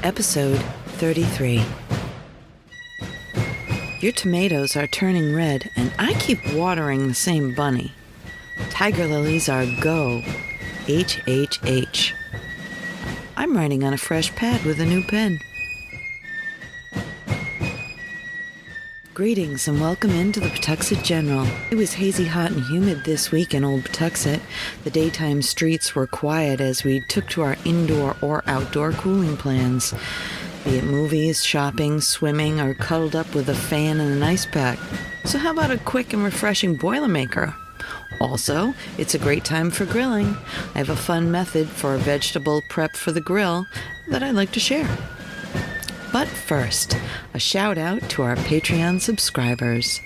Episode 33. Your tomatoes are turning red, and I keep watering the same bunny. Tiger lilies are go. HHH. I'm writing on a fresh pad with a new pen. Greetings and welcome into the Pawtuxet General. It was hazy, hot, and humid this week in Old Pawtuxet. The daytime streets were quiet as we took to our indoor or outdoor cooling plans. Be it movies, shopping, swimming, or cuddled up with a fan and an ice pack. So how about a quick and refreshing boilermaker? Also, it's a great time for grilling. I have a fun method for a vegetable prep for the grill that I'd like to share. But first, a shout out to our Patreon subscribers.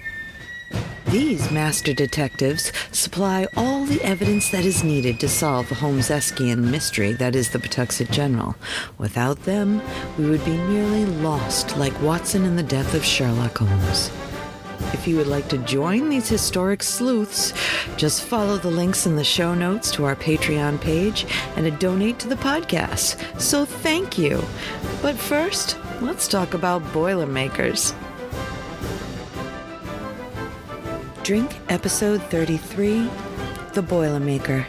These master detectives supply all the evidence that is needed to solve the Holmeseskian mystery that is the Pawtuxet General. Without them, we would be nearly lost like Watson in the death of Sherlock Holmes. If you would like to join these historic sleuths, just follow the links in the show notes to our Patreon page and donate to the podcast. So thank you. But first, let's talk about boilermakers. Drink episode 33, The Boilermaker.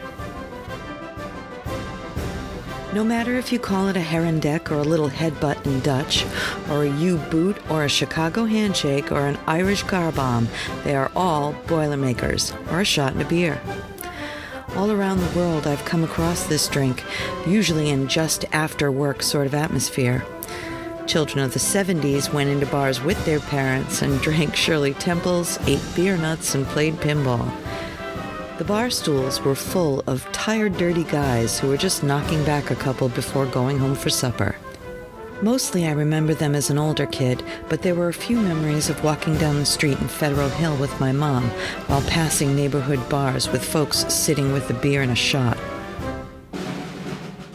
No matter if you call it a heron deck or a little headbutt in Dutch, or a U-boot or a Chicago handshake or an Irish car bomb, they are all Boilermakers, or a shot in a beer. All around the world I've come across this drink, usually in just after work sort of atmosphere. Children of the 70s went into bars with their parents and drank Shirley Temples, ate beer nuts, and played pinball. The bar stools were full of tired, dirty guys who were just knocking back a couple before going home for supper. Mostly I remember them as an older kid, but there were a few memories of walking down the street in Federal Hill with my mom while passing neighborhood bars with folks sitting with a beer and a shot.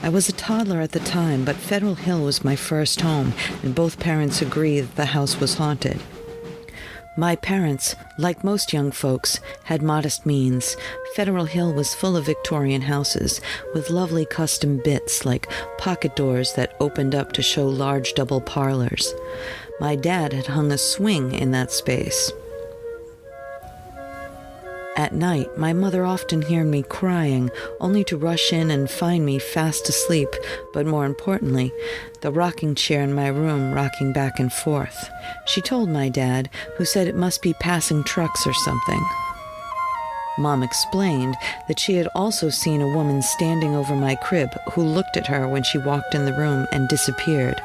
I was a toddler at the time, but Federal Hill was my first home, and both parents agree that the house was haunted. My parents, like most young folks, had modest means. Federal Hill was full of Victorian houses, with lovely custom bits like pocket doors that opened up to show large double parlors. My dad had hung a swing in that space. At night, my mother often heard me crying, only to rush in and find me fast asleep, but more importantly, the rocking chair in my room rocking back and forth. She told my dad, who said it must be passing trucks or something. Mom explained that she had also seen a woman standing over my crib who looked at her when she walked in the room and disappeared.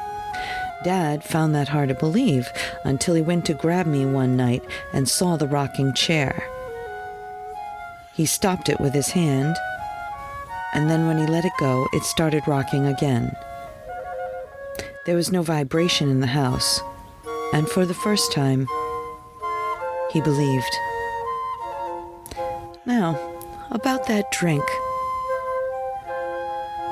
Dad found that hard to believe until he went to grab me one night and saw the rocking chair. He stopped it with his hand, and then when he let it go, it started rocking again. There was no vibration in the house, and for the first time, he believed. Now, about that drink.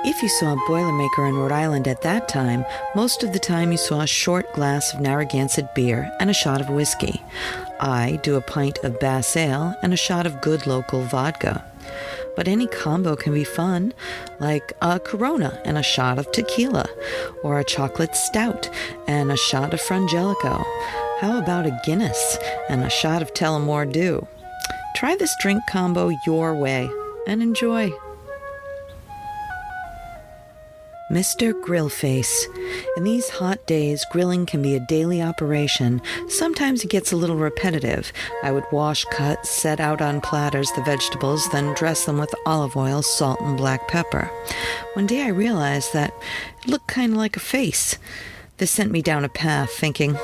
If you saw a Boilermaker in Rhode Island at that time, most of the time you saw a short glass of Narragansett beer and a shot of whiskey. I do a pint of Bass Ale and a shot of good local vodka. But any combo can be fun, like a Corona and a shot of tequila, or a chocolate stout and a shot of Frangelico. How about a Guinness and a shot of Tullamore Dew? Try this drink combo your way and enjoy. Mr. Grillface. In these hot days, grilling can be a daily operation. Sometimes it gets a little repetitive. I would wash, cut, set out on platters the vegetables, then dress them with olive oil, salt, and black pepper. One day I realized that it looked kind of like a face. This sent me down a path thinking,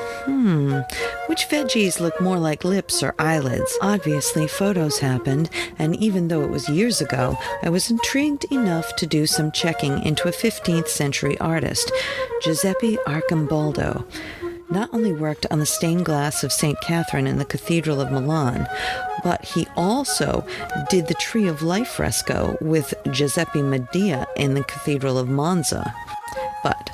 which veggies look more like lips or eyelids? Obviously, photos happened, and even though it was years ago, I was intrigued enough to do some checking into a 15th century artist, Giuseppe Arcimboldo. Not only worked on the stained glass of St. Catherine in the Cathedral of Milan, but he also did the Tree of Life fresco with Giuseppe Medea in the Cathedral of Monza. But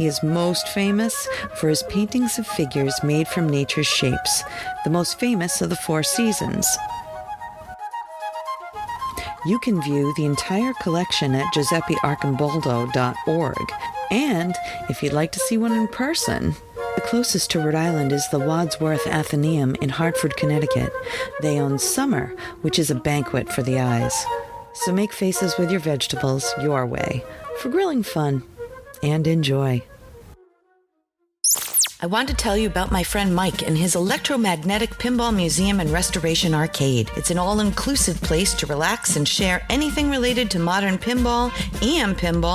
he is most famous for his paintings of figures made from nature's shapes, the most famous of the Four Seasons. You can view the entire collection at giuseppearcimboldo.org. And if you'd like to see one in person, the closest to Rhode Island is the Wadsworth Athenaeum in Hartford, Connecticut. They own Summer, which is a banquet for the eyes. So make faces with your vegetables your way for grilling fun and enjoy. I want to tell you about my friend Mike and his electromagnetic pinball museum and restoration arcade. It's an all-inclusive place to relax and share anything related to modern pinball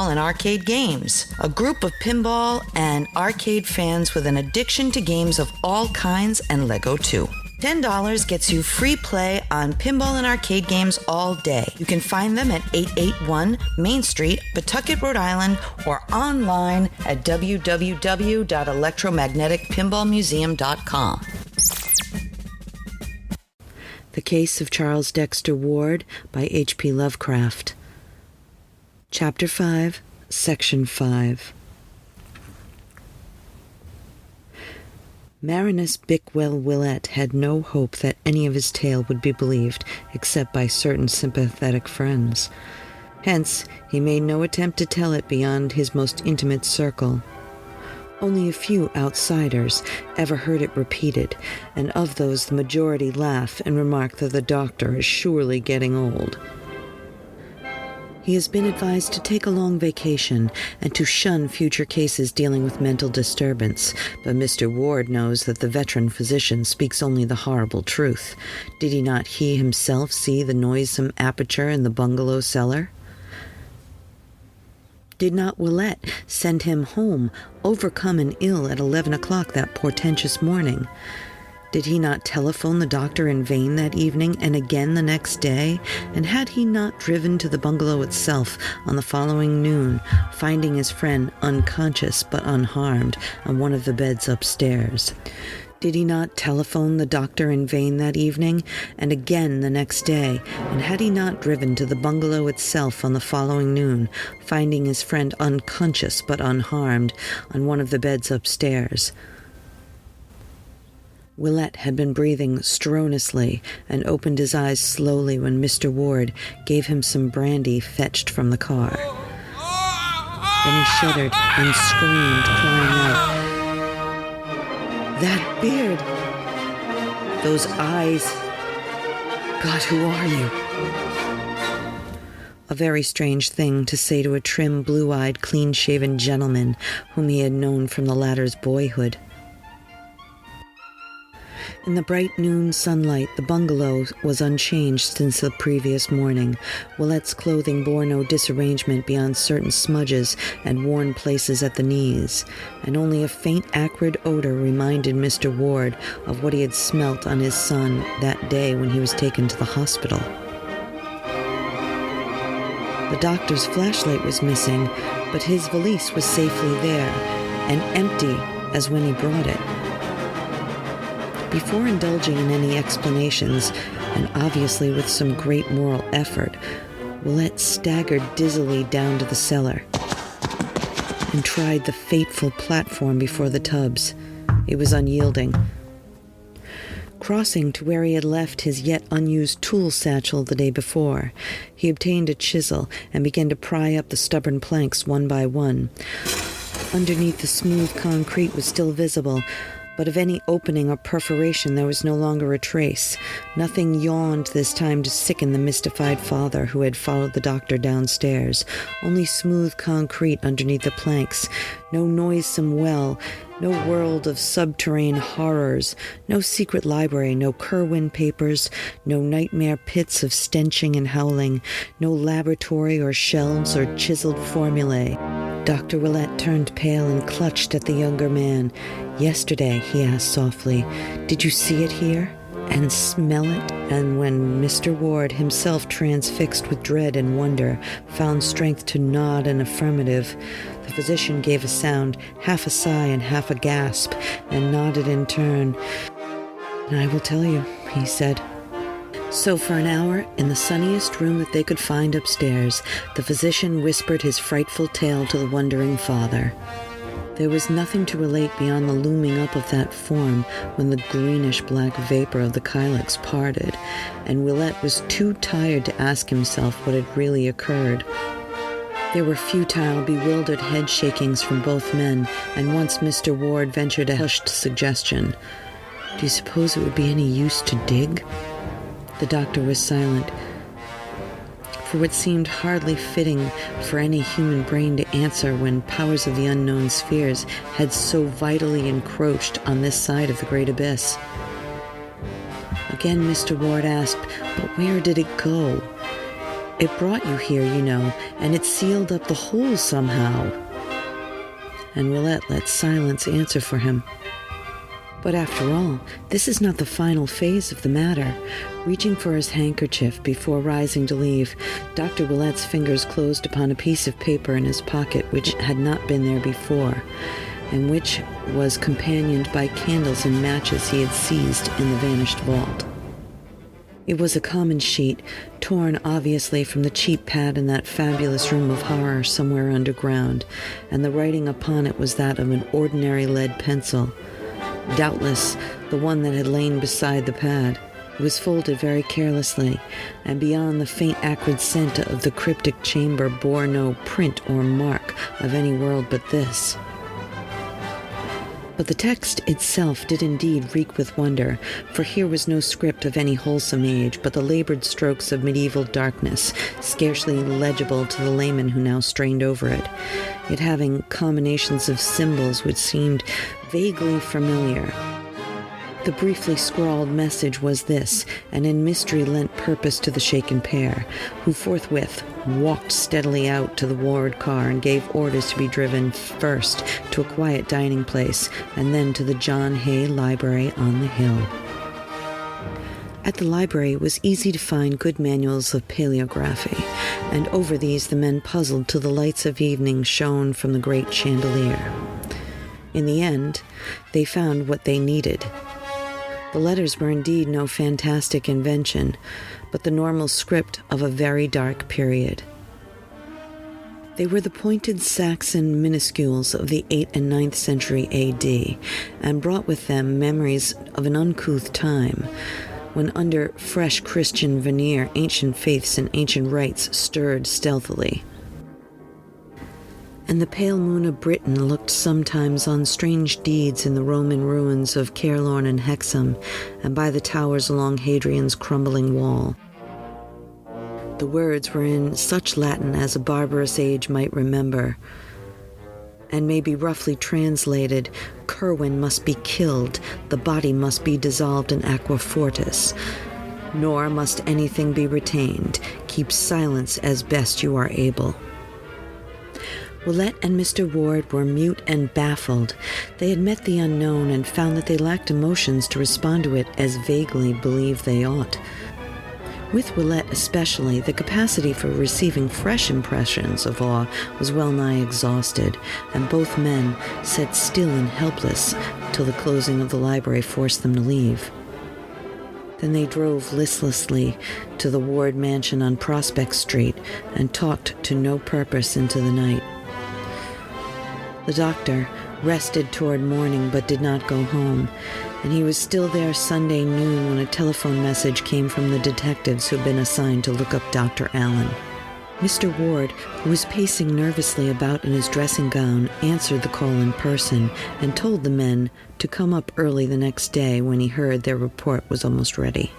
and arcade games. A group of pinball and arcade fans with an addiction to games of all kinds and Lego too. $10 gets you free play on pinball and arcade games all day. You can find them at 881 Main Street, Pawtucket, Rhode Island, or online at www.electromagneticpinballmuseum.com. The Case of Charles Dexter Ward by H.P. Lovecraft. Chapter 5, Section 5. Marinus Bickwell Willett had no hope that any of his tale would be believed, except by certain sympathetic friends. Hence, he made no attempt to tell it beyond his most intimate circle. Only a few outsiders ever heard it repeated, and of those the majority laugh and remark that the doctor is surely getting old. He has been advised to take a long vacation and to shun future cases dealing with mental disturbance, but Mr. Ward knows that the veteran physician speaks only the horrible truth. Did he not himself see the noisome aperture in the bungalow cellar? Did not Willett send him home, overcome and ill, at 11 o'clock that portentous morning? Did he not telephone the doctor in vain that evening and again the next day? And had he not driven to the bungalow itself on the following noon, finding his friend unconscious but unharmed on one of the beds upstairs? Did he not telephone the doctor in vain that evening and again the next day? And had he not driven to the bungalow itself on the following noon, finding his friend unconscious but unharmed on one of the beds upstairs? Willett had been breathing storously and opened his eyes slowly when Mr. Ward gave him some brandy fetched from the car. Then he shuddered and screamed, crying out, "That beard! Those eyes! God, who are you?" A very strange thing to say to a trim, blue-eyed, clean-shaven gentleman whom he had known from the latter's boyhood. In the bright noon sunlight, the bungalow was unchanged since the previous morning. Willett's clothing bore no disarrangement beyond certain smudges and worn places at the knees, and only a faint acrid odor reminded Mr. Ward of what he had smelt on his son that day when he was taken to the hospital. The doctor's flashlight was missing, but his valise was safely there, and empty as when he brought it. Before indulging in any explanations, and obviously with some great moral effort, Willett staggered dizzily down to the cellar and tried the fateful platform before the tubs. It was unyielding. Crossing to where he had left his yet unused tool satchel the day before, he obtained a chisel and began to pry up the stubborn planks one by one. Underneath the smooth concrete was still visible, but of any opening or perforation there was no longer a trace. Nothing yawned this time to sicken the mystified father who had followed the doctor downstairs. Only smooth concrete underneath the planks. No noisome well, no world of subterranean horrors, no secret library, no Kerwin papers, no nightmare pits of stenching and howling, no laboratory or shelves or chiseled formulae. Dr. Willett turned pale and clutched at the younger man. "Yesterday," he asked softly, "did you see it here? And smell it?" And when Mr. Ward, himself transfixed with dread and wonder, found strength to nod an affirmative, the physician gave a sound, half a sigh and half a gasp, and nodded in turn. "I will tell you," he said. So for an hour, in the sunniest room that they could find upstairs, the physician whispered his frightful tale to the wondering father. There was nothing to relate beyond the looming up of that form when the greenish-black vapor of the kylix parted, and Willett was too tired to ask himself what had really occurred. There were futile, bewildered head shakings from both men, and once Mr. Ward ventured a hushed suggestion. "Do you suppose it would be any use to dig?" The doctor was silent, for what seemed hardly fitting for any human brain to answer when powers of the unknown spheres had so vitally encroached on this side of the great abyss. Again Mr. Ward asked, "But where did it go? It brought you here, you know, and it sealed up the hole somehow." And Willette let silence answer for him. But after all, this is not the final phase of the matter. Reaching for his handkerchief before rising to leave, Dr. Willette's fingers closed upon a piece of paper in his pocket which had not been there before, and which was companioned by candles and matches he had seized in the vanished vault. It was a common sheet, torn obviously from the cheap pad in that fabulous room of horror somewhere underground, and the writing upon it was that of an ordinary lead pencil. Doubtless the one that had lain beside the pad. It was folded very carelessly, and beyond the faint acrid scent of the cryptic chamber bore no print or mark of any world but this. But the text itself did indeed reek with wonder, for here was no script of any wholesome age, but the labored strokes of medieval darkness, scarcely legible to the layman who now strained over it, yet having combinations of symbols which seemed vaguely familiar. The briefly scrawled message was this, and in mystery lent purpose to the shaken pair, who forthwith walked steadily out to the Ward car and gave orders to be driven first to a quiet dining place and then to the John Hay Library on the hill. At the library it was easy to find good manuals of paleography, and over these the men puzzled till the lights of evening shone from the great chandelier. In the end, they found what they needed. The letters were indeed no fantastic invention, but the normal script of a very dark period. They were the pointed Saxon minuscules of the 8th and 9th century A.D., and brought with them memories of an uncouth time, when under fresh Christian veneer ancient faiths and ancient rites stirred stealthily. And the pale moon of Britain looked sometimes on strange deeds in the Roman ruins of Caerleon and Hexham, and by the towers along Hadrian's crumbling wall. The words were in such Latin as a barbarous age might remember, and may be roughly translated, "Curwen must be killed, the body must be dissolved in aqua fortis, nor must anything be retained. Keep silence as best you are able." Willette and Mr. Ward were mute and baffled. They had met the unknown and found that they lacked emotions to respond to it as vaguely believed they ought. With Willette especially, the capacity for receiving fresh impressions of awe was well nigh exhausted, and both men sat still and helpless till the closing of the library forced them to leave. Then they drove listlessly to the Ward mansion on Prospect Street and talked to no purpose into the night. The doctor rested toward morning but did not go home, and he was still there Sunday noon when a telephone message came from the detectives who had been assigned to look up Dr. Allen. Mr. Ward, who was pacing nervously about in his dressing gown, answered the call in person and told the men to come up early the next day when he heard their report was almost ready.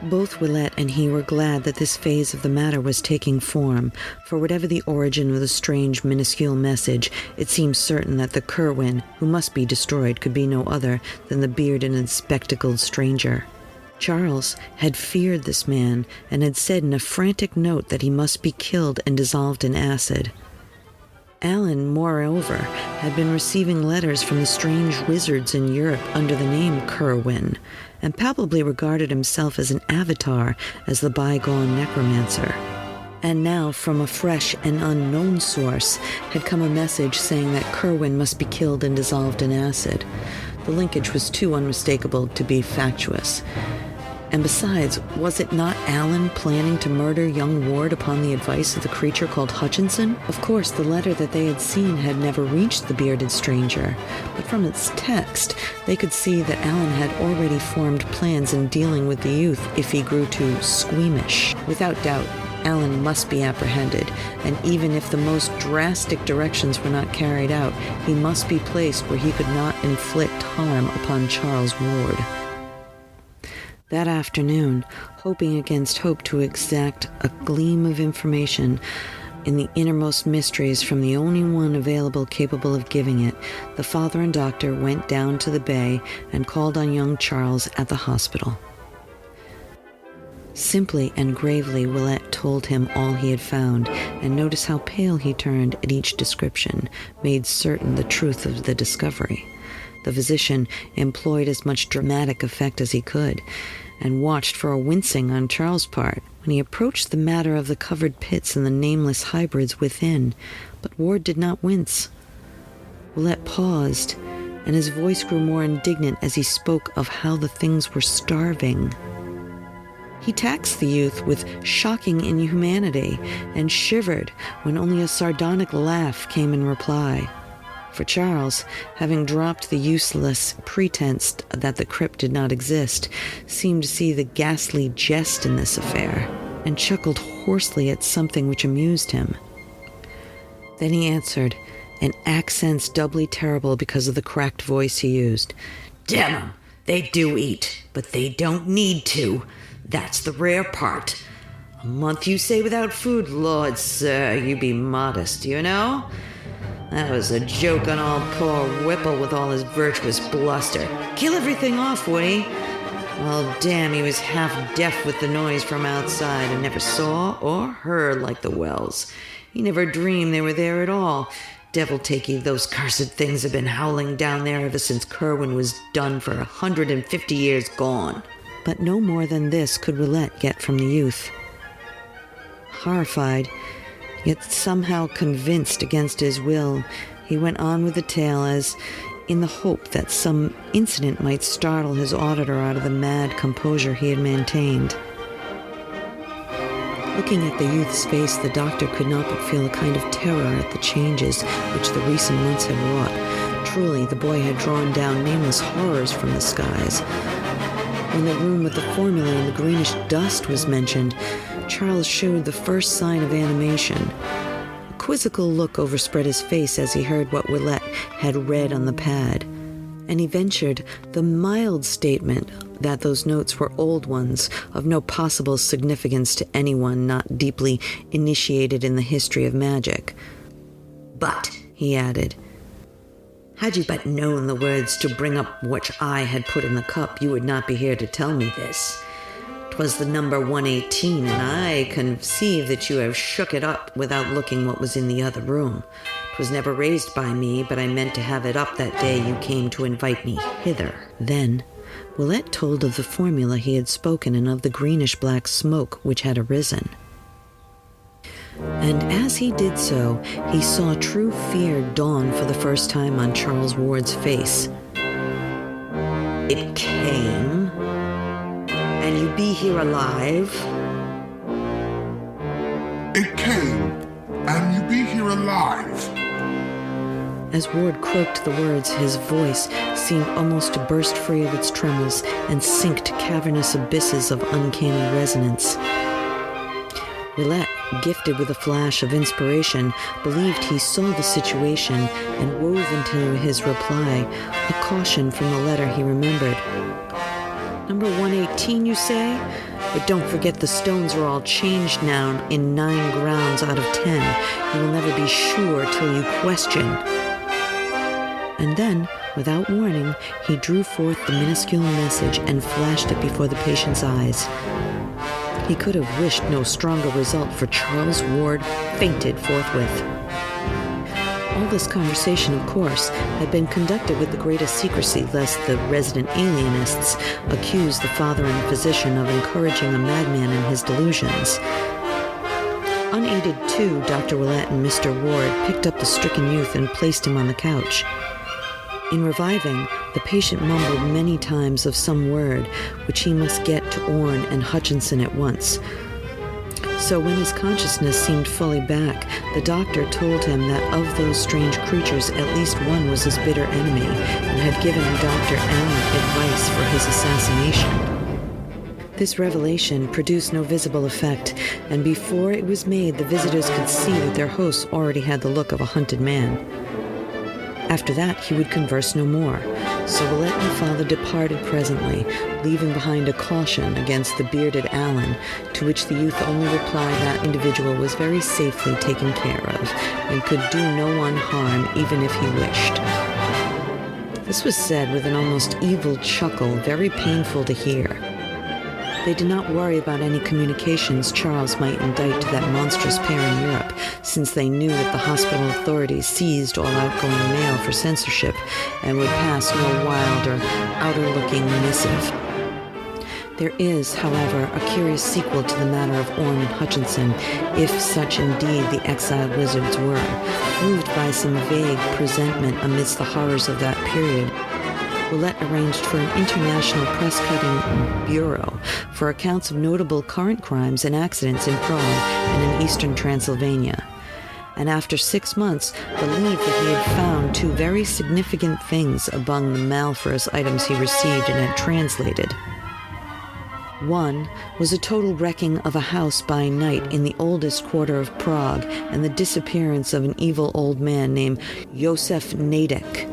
Both Willette and he were glad that this phase of the matter was taking form, for whatever the origin of the strange minuscule message, it seemed certain that the Curwen who must be destroyed could be no other than the bearded and spectacled stranger. Charles had feared this man and had said in a frantic note that he must be killed and dissolved in acid. Allen, moreover, had been receiving letters from the strange wizards in Europe under the name Curwen, and palpably regarded himself as an avatar, as the bygone necromancer. And now, from a fresh and unknown source, had come a message saying that Curwen must be killed and dissolved in acid. The linkage was too unmistakable to be factious. And besides, was it not Allen planning to murder young Ward upon the advice of the creature called Hutchinson? Of course, the letter that they had seen had never reached the bearded stranger, but from its text, they could see that Allen had already formed plans in dealing with the youth if he grew too squeamish. Without doubt, Allen must be apprehended, and even if the most drastic directions were not carried out, he must be placed where he could not inflict harm upon Charles Ward. That afternoon, hoping against hope to exact a gleam of information in the innermost mysteries from the only one available capable of giving it, the father and doctor went down to the bay and called on young Charles at the hospital. Simply and gravely, Willette told him all he had found, and notice how pale he turned at each description, made certain the truth of the discovery. The physician employed as much dramatic effect as he could, and watched for a wincing on Charles' part when he approached the matter of the covered pits and the nameless hybrids within, but Ward did not wince. Willette paused, and his voice grew more indignant as he spoke of how the things were starving. He taxed the youth with shocking inhumanity and shivered when only a sardonic laugh came in reply. For Charles, having dropped the useless pretense that the crypt did not exist, seemed to see the ghastly jest in this affair, and chuckled hoarsely at something which amused him. Then he answered, in accents doubly terrible because of the cracked voice he used, "Damn 'em, they do eat, but they don't need to. That's the rare part. A month, you say, without food? Lord, sir, you be modest, you know? That was a joke on old poor Whipple with all his virtuous bluster. Kill everything off, would he? Well, damn, he was half deaf with the noise from outside and never saw or heard like the Wells. He never dreamed they were there at all. Devil take ye, those cursed things have been howling down there ever since Kerwin was done for 150 years gone." But no more than this could Willette get from the youth. Horrified, yet somehow convinced against his will, he went on with the tale as in the hope that some incident might startle his auditor out of the mad composure he had maintained. Looking at the youth's face, the doctor could not but feel a kind of terror at the changes which the recent months had wrought. Truly, the boy had drawn down nameless horrors from the skies. When the room with the formula and the greenish dust was mentioned, Charles showed the first sign of animation. A quizzical look overspread his face as he heard what Willette had read on the pad, and he ventured the mild statement that those notes were old ones, of no possible significance to anyone not deeply initiated in the history of magic. "But," he added, "had you but known the words to bring up which I had put in the cup, you would not be here to tell me this. 'Twas the number 118, and I conceive that you have shook it up without looking what was in the other room. 'Twas never raised by me, but I meant to have it up that day you came to invite me hither." Then Willette told of the formula he had spoken and of the greenish-black smoke which had arisen. And as he did so, he saw true fear dawn for the first time on Charles Ward's face. "It came, and you be here alive?" "It came, and you be here alive." As Ward croaked the words, his voice seemed almost to burst free of its tremors and sink to cavernous abysses of uncanny resonance. Willette, gifted with a flash of inspiration, believed he saw the situation and wove into his reply a caution from the letter he remembered. "Number 118, you say? But don't forget the stones are all changed now in 9 grounds out of 10. You will never be sure till you question." And then, without warning, he drew forth the minuscule message and flashed it before the patient's eyes. He could have wished no stronger result, for Charles Ward fainted forthwith. All this conversation, of course, had been conducted with the greatest secrecy, lest the resident alienists accuse the father and the physician of encouraging a madman in his delusions. Unaided, too, Dr. Willette and Mr. Ward picked up the stricken youth and placed him on the couch. In reviving, the patient mumbled many times of some word which he must get to Orne and Hutchinson at once. So when his consciousness seemed fully back, the doctor told him that of those strange creatures at least one was his bitter enemy, and had given Dr. Allen advice for his assassination. This revelation produced no visible effect, and before it was made, the visitors could see that their host already had the look of a hunted man. After that, he would converse no more, so Willette and father departed presently, leaving behind a caution against the bearded Allen, to which the youth only replied that individual was very safely taken care of, and could do no one harm even if he wished. This was said with an almost evil chuckle, very painful to hear. They did not worry about any communications Charles might indite to that monstrous pair in Europe, since they knew that the hospital authorities seized all outgoing mail for censorship and would pass no wild or outer-looking missive. There is, however, a curious sequel to the matter of Orne and Hutchinson, if such indeed the exiled wizards were. Moved by some vague presentiment amidst the horrors of that period, Willette arranged for an international press-cutting bureau for accounts of notable current crimes and accidents in Prague and in eastern Transylvania. And after 6 months, believed that he had found 2 very significant things among the malfarous items he received and had translated. One was a total wrecking of a house by night in the oldest quarter of Prague and the disappearance of an evil old man named Josef Nadek,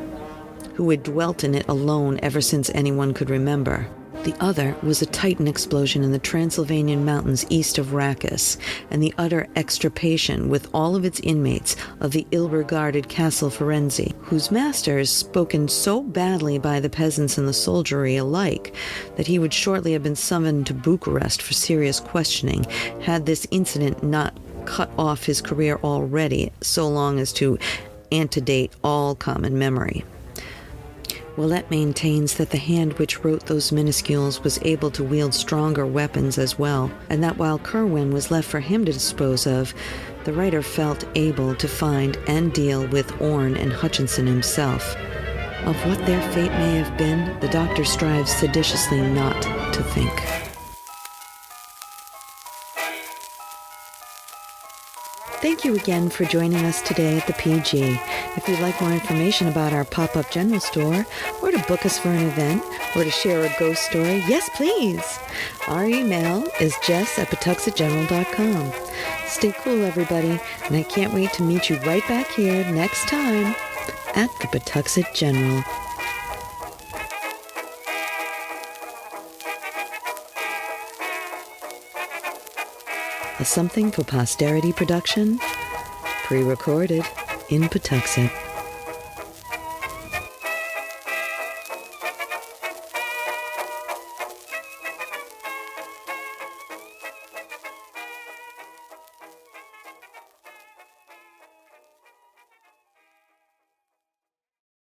who had dwelt in it alone ever since anyone could remember. The other was a Titan explosion in the Transylvanian mountains east of Rakus, and the utter extirpation with all of its inmates of the ill-regarded Castle Ferenzi, whose masters, spoken so badly by the peasants and the soldiery alike, that he would shortly have been summoned to Bucharest for serious questioning, had this incident not cut off his career already, so long as to antedate all common memory. Willette maintains that the hand which wrote those minuscules was able to wield stronger weapons as well, and that while Kerwin was left for him to dispose of, the writer felt able to find and deal with Orne and Hutchinson himself. Of what their fate may have been, the Doctor strives seditiously not to think. Thank you again for joining us today at the PG. If you'd like more information about our pop-up general store, or to book us for an event, or to share a ghost story, yes please! Our email is jess@pawtuxetgeneral.com. Stay cool, everybody, and I can't wait to meet you right back here next time at the Pawtuxet General. A Something for Posterity production, pre-recorded in Pawtuxet.